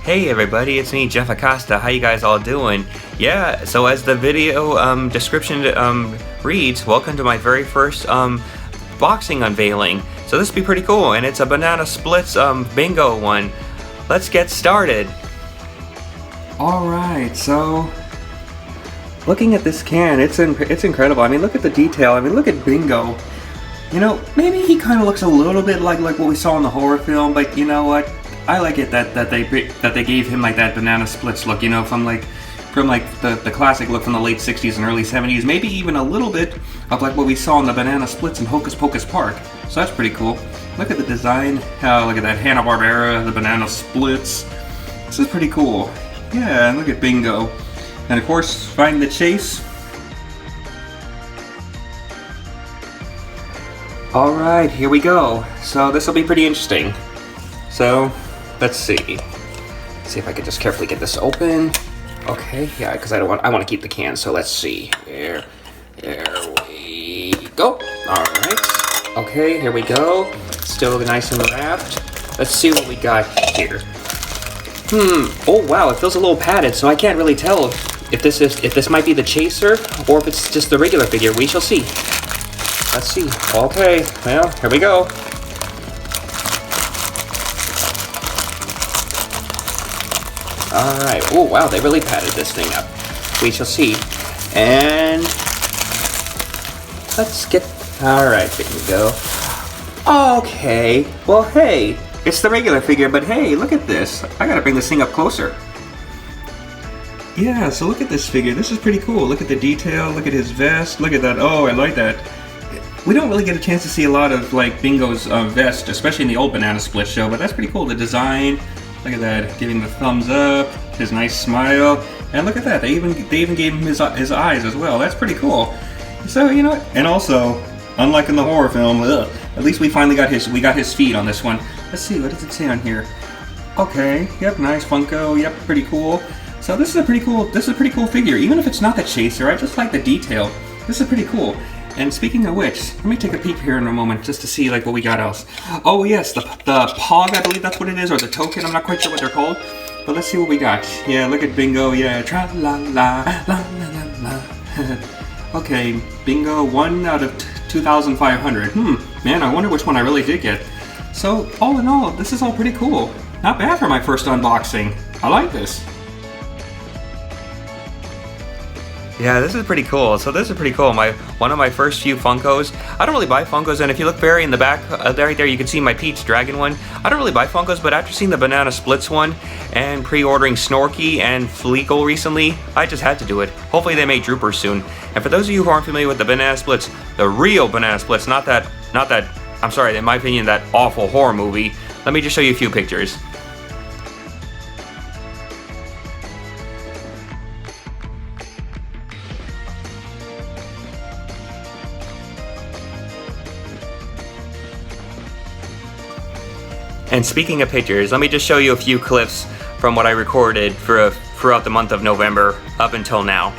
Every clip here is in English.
Hey everybody, it's me, Jeff Acosta. How you guys all doing? Yeah, so as the video description reads, welcome to my very first boxing unveiling. So this will be pretty cool, and it's a banana splits bingo one. Let's get started. Alright, so looking at this can, it's incredible. I mean, look at the detail. I mean, look at Bingo. You know, maybe he kind of looks a little bit like what we saw in the horror film, but you know what? I like it that they gave him like that banana splits look, you know, from the classic look from the late 60s and early 70s, maybe even a little bit of like what we saw in the banana splits in Hocus Pocus Park. So that's pretty cool. Look at the design, look at that Hanna-Barbera, the banana splits. This is pretty cool. Yeah, and look at Bingo. And of course, Find the Chase. Alright, here we go. So this will be pretty interesting. So, let's see. See if I can just carefully get this open. Okay, yeah, because I want to keep the can, so let's see. There we go. Alright. Okay, here we go. Still nice and wrapped. Let's see what we got here. Oh wow, it feels a little padded, so I can't really tell if this might be the chaser or if it's just the regular figure. We shall see. Let's see. Okay, well, here we go. Alright, oh wow, they really padded this thing up. We shall see. And let's get, alright, here we go. Okay, well hey, it's the regular figure, but hey, look at this. I gotta bring this thing up closer. Yeah, so look at this figure. This is pretty cool. Look at the detail, look at his vest, look at that. Oh, I like that. We don't really get a chance to see a lot of like Bingo's vest, especially in the old Banana Split show, but that's pretty cool. The design. Look at that, giving the thumbs up, his nice smile, and look at that, they even gave him his eyes as well. That's pretty cool. So you know, and also, unlike in the horror film, at least we finally got his feet on this one. Let's see, what does it say on here? Okay, yep, nice Funko, yep, pretty cool. So this is a pretty cool figure, even if it's not the chaser. I just like the detail. This is pretty cool. And speaking of which, let me take a peek here in a moment just to see like what we got else. Oh yes, the Pog, I believe that's what it is, or the token, I'm not quite sure what they're called. But let's see what we got. Yeah, look at Bingo, yeah, tra-la-la, la-la-la-la. Okay, Bingo, 1 out of 2,500. Man, I wonder which one I really did get. So, all in all, this is all pretty cool. Not bad for my first unboxing. I like this. Yeah, this is pretty cool. So this is pretty cool. One of my first few Funkos. I don't really buy Funkos, and if you look very in the back, right there, you can see my Pete's Dragon one. I don't really buy Funkos, but after seeing the Banana Splits one and pre-ordering Snorky and Fleekle recently, I just had to do it. Hopefully they make Droopers soon. And for those of you who aren't familiar with the Banana Splits, the real Banana Splits, not that, I'm sorry, in my opinion, that awful horror movie, let me just show you a few pictures. And speaking of pictures, let me just show you a few clips from what I recorded throughout the month of November up until now.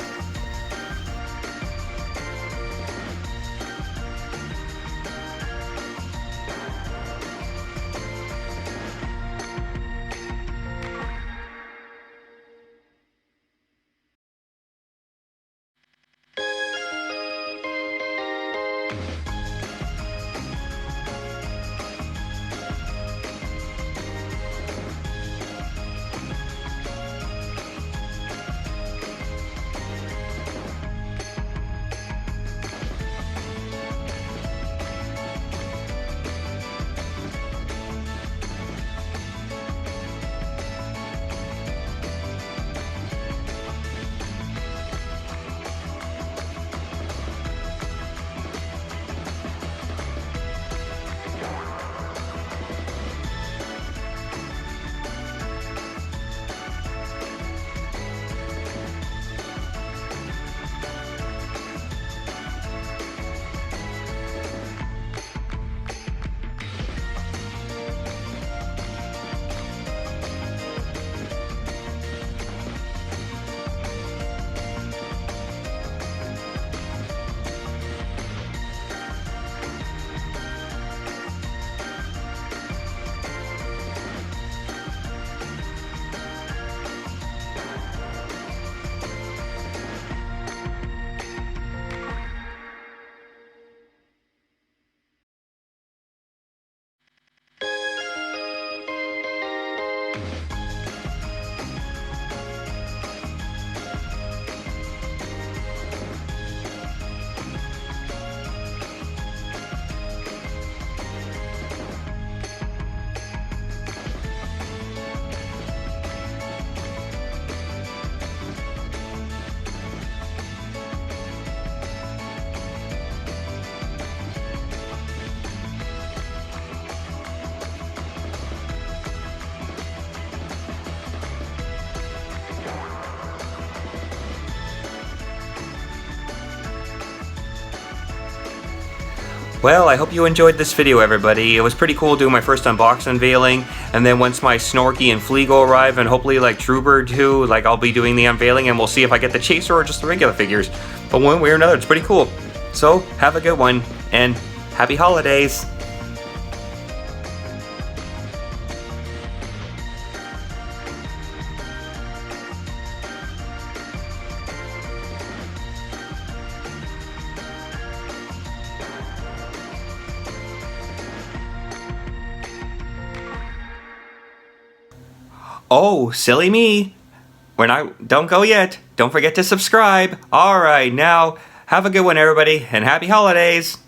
Well, I hope you enjoyed this video, everybody. It was pretty cool doing my first unboxing unveiling, and then once my Snorky and Fleagle arrive, and hopefully like Truebird too, like I'll be doing the unveiling, and we'll see if I get the Chaser or just the regular figures. But one way or another, it's pretty cool. So, have a good one, and happy holidays! Oh, silly me. Don't go yet. Don't forget to subscribe. Alright, now, have a good one, everybody, and happy holidays.